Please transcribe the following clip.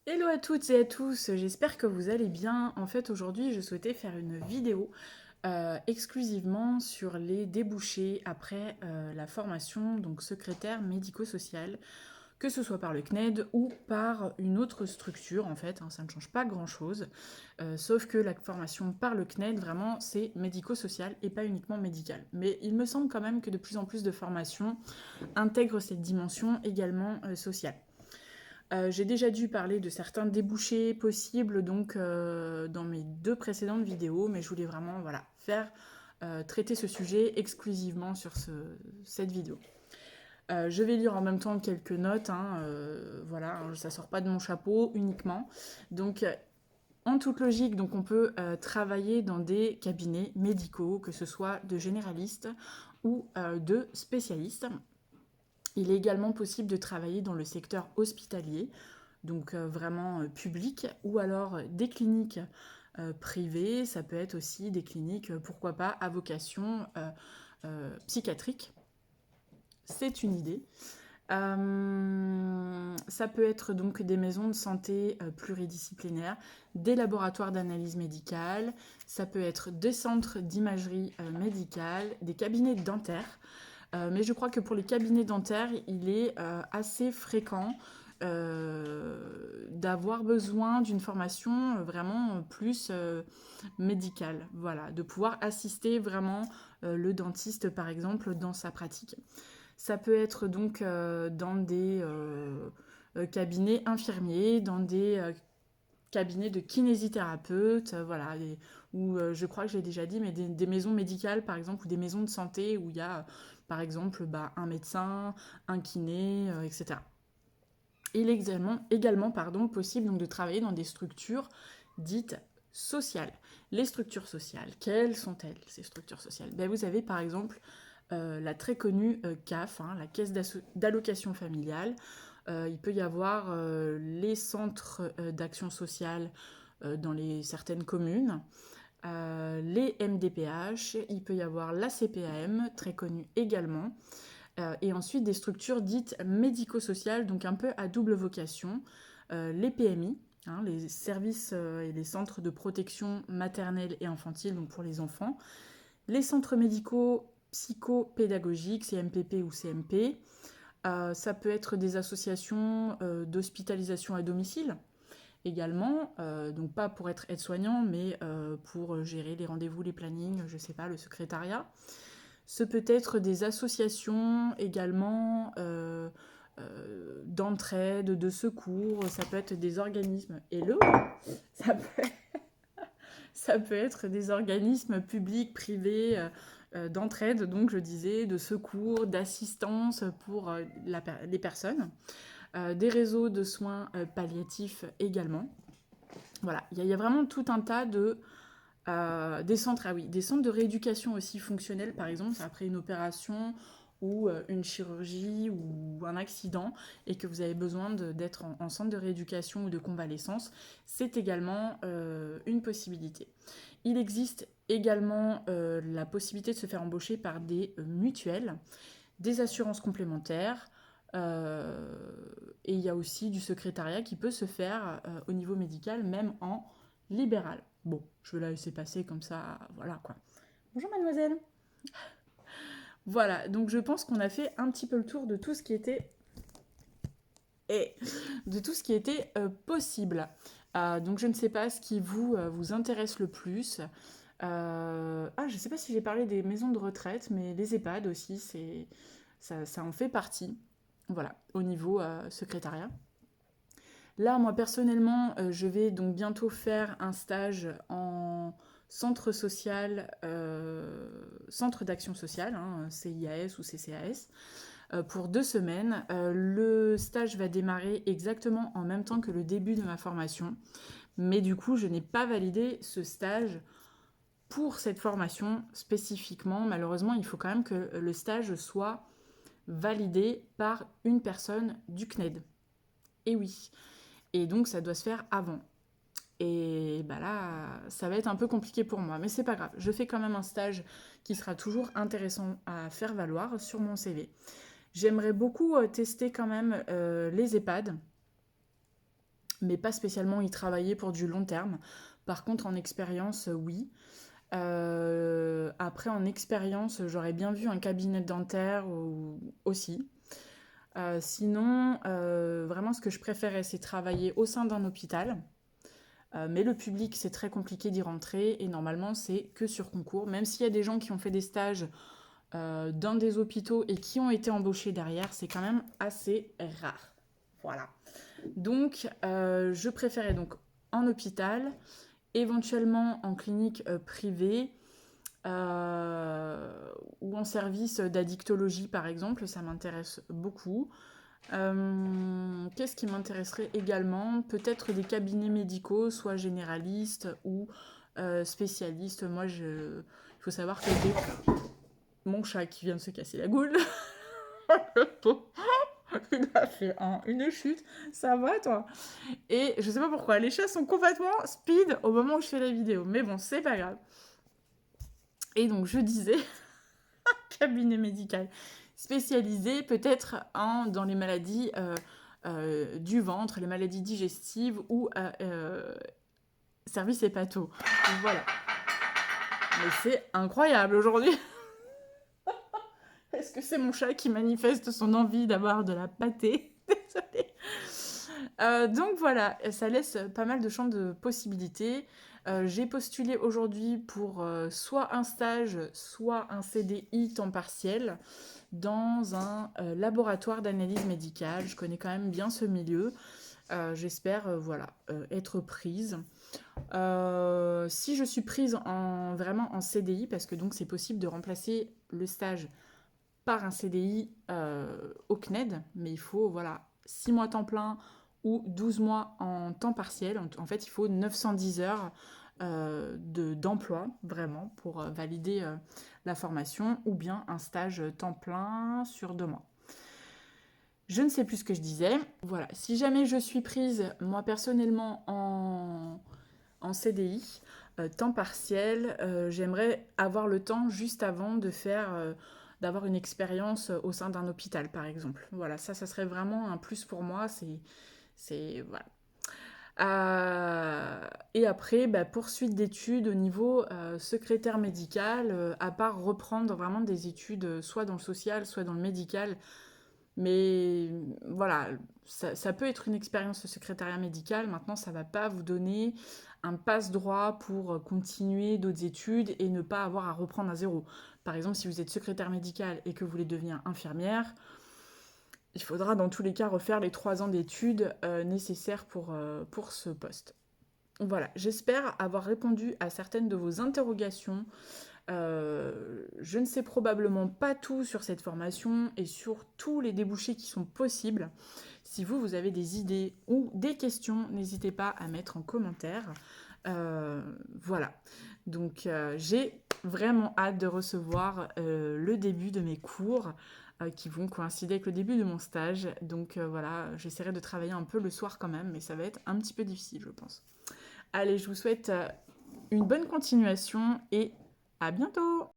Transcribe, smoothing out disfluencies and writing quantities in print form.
Hello à toutes et à tous, j'espère que vous allez bien. En fait, aujourd'hui, je souhaitais faire une vidéo exclusivement sur les débouchés après la formation, donc secrétaire médico-sociale, que ce soit par le CNED ou par une autre structure, en fait, hein, ça ne change pas grand-chose, sauf que la formation par le CNED, vraiment, c'est médico-social et pas uniquement médical. Mais il me semble quand même que de plus en plus de formations intègrent cette dimension également sociale. J'ai déjà dû parler de certains débouchés possibles donc dans mes deux précédentes vidéos, mais je voulais vraiment voilà, traiter ce sujet exclusivement sur cette vidéo. Je vais lire en même temps quelques notes, hein, voilà, ça sort pas de mon chapeau uniquement. Donc en toute logique, donc on peut travailler dans des cabinets médicaux, que ce soit de généralistes ou de spécialistes. Il est également possible de travailler dans le secteur hospitalier, donc vraiment public, ou alors des cliniques privées, ça peut être aussi des cliniques, pourquoi pas, à vocation psychiatrique. C'est une idée. Ça peut être donc des maisons de santé pluridisciplinaires, des laboratoires d'analyse médicale, ça peut être des centres d'imagerie médicale, des cabinets dentaires. Mais je crois que pour les cabinets dentaires, il est assez fréquent d'avoir besoin d'une formation vraiment plus médicale. Voilà, de pouvoir assister vraiment le dentiste, par exemple, dans sa pratique. Ça peut être donc dans des cabinets infirmiers, dans des cabinets de kinésithérapeutes, voilà, ou je crois que j'ai déjà dit, mais des maisons médicales par exemple, ou des maisons de santé où il y a par exemple un médecin, un kiné, etc. Il est également possible donc, de travailler dans des structures dites sociales. Les structures sociales, quelles sont-elles ces structures sociales? Vous avez par exemple la très connue CAF, hein, la Caisse d'allocation familiale. Il peut y avoir les centres d'action sociale dans certaines communes, les MDPH, il peut y avoir la CPAM, très connue également, et ensuite des structures dites médico-sociales, donc un peu à double vocation, les PMI, hein, les services et les centres de protection maternelle et infantile, donc pour les enfants, les centres médicaux psychopédagogiques, CMPP ou CMP. Ça peut être des associations d'hospitalisation à domicile également, donc pas pour être aide-soignant, mais pour gérer les rendez-vous, les plannings, je sais pas, le secrétariat. Ce peut être des associations également d'entraide, de secours, ça peut être des organismes hello, ça peut, ça peut être des organismes publics, privés, d'entraide, donc je disais, de secours, d'assistance pour les personnes, des réseaux de soins palliatifs également. Voilà, il y a vraiment tout un tas de des centres, ah oui, des centres de rééducation aussi fonctionnels, par exemple, après une opération ou une chirurgie ou un accident et que vous avez besoin d'être en centre de rééducation ou de convalescence, c'est également une possibilité. Il existe également la possibilité de se faire embaucher par des mutuelles, des assurances complémentaires, et il y a aussi du secrétariat qui peut se faire au niveau médical, même en libéral. Bon, je vais la laisser passer comme ça, voilà quoi. Bonjour mademoiselle. Voilà, donc je pense qu'on a fait un petit peu le tour de tout ce qui était possible. Donc je ne sais pas ce qui vous intéresse le plus. Je ne sais pas si j'ai parlé des maisons de retraite, mais les EHPAD aussi, ça en fait partie. Voilà, au niveau secrétariat. Là, moi personnellement, je vais donc bientôt faire un stage en centre social, centre d'action sociale, hein, CIAS ou CCAS, pour 2 semaines. Le stage va démarrer exactement en même temps que le début de ma formation, mais du coup, je n'ai pas validé ce stage pour cette formation spécifiquement. Malheureusement, il faut quand même que le stage soit validé par une personne du CNED. Et oui. Et donc, ça doit se faire avant. Et bah là, ça va être un peu compliqué pour moi. Mais c'est pas grave. Je fais quand même un stage qui sera toujours intéressant à faire valoir sur mon CV. J'aimerais beaucoup tester quand même les EHPAD. mais pas spécialement y travailler pour du long terme. Par contre, en expérience, oui. Après, en expérience, j'aurais bien vu un cabinet dentaire aussi. Sinon, vraiment, ce que je préférais, c'est travailler au sein d'un hôpital. Mais le public, c'est très compliqué d'y rentrer et normalement, c'est que sur concours. Même s'il y a des gens qui ont fait des stages dans des hôpitaux et qui ont été embauchés derrière, c'est quand même assez rare. Voilà. Donc, je préférais donc en hôpital, éventuellement en clinique privée ou en service d'addictologie, par exemple. Ça m'intéresse beaucoup. Qu'est-ce qui m'intéresserait également? Peut-être des cabinets médicaux, soit généralistes ou spécialistes. Moi, il faut savoir que j'ai mon chat qui vient de se casser la goule. Il a fait une chute. Ça va, toi? Et je sais pas pourquoi, les chats sont complètement speed au moment où je fais la vidéo. Mais bon, c'est pas grave. Et donc, je disais, cabinet médical spécialisé peut-être dans les maladies du ventre, les maladies digestives ou service hépato. Voilà. Mais c'est incroyable aujourd'hui. Est-ce que c'est mon chat qui manifeste son envie d'avoir de la pâtée? Désolée. Donc voilà, ça laisse pas mal de champs de possibilités. J'ai postulé aujourd'hui pour soit un stage, soit un CDI temps partiel dans un laboratoire d'analyse médicale. Je connais quand même bien ce milieu. J'espère voilà, être prise. Si je suis prise vraiment en CDI, parce que donc c'est possible de remplacer le stage par un CDI au CNED, mais il faut voilà, 6 mois temps plein ou 12 mois en temps partiel. En fait, il faut 910 heures d'emploi, vraiment, pour valider la formation, ou bien un stage temps plein sur 2 mois. Je ne sais plus ce que je disais. Voilà, si jamais je suis prise, moi personnellement, en CDI, temps partiel, j'aimerais avoir le temps juste avant de d'avoir une expérience au sein d'un hôpital, par exemple. Voilà, ça serait vraiment un plus pour moi. Voilà. Et après, poursuite d'études au niveau secrétaire médical, à part reprendre vraiment des études soit dans le social, soit dans le médical. Mais voilà, ça peut être une expérience de secrétariat médical. Maintenant, ça ne va pas vous donner un passe-droit pour continuer d'autres études et ne pas avoir à reprendre à zéro. Par exemple, si vous êtes secrétaire médical et que vous voulez devenir infirmière, il faudra dans tous les cas refaire les 3 ans d'études nécessaires pour ce poste. Voilà, j'espère avoir répondu à certaines de vos interrogations. Je ne sais probablement pas tout sur cette formation et sur tous les débouchés qui sont possibles. Si vous avez des idées ou des questions, n'hésitez pas à mettre en commentaire. Voilà. Donc j'ai vraiment hâte de recevoir le début de mes cours qui vont coïncider avec le début de mon stage. Donc voilà, j'essaierai de travailler un peu le soir quand même, mais ça va être un petit peu difficile, je pense. Allez, je vous souhaite une bonne continuation et à bientôt!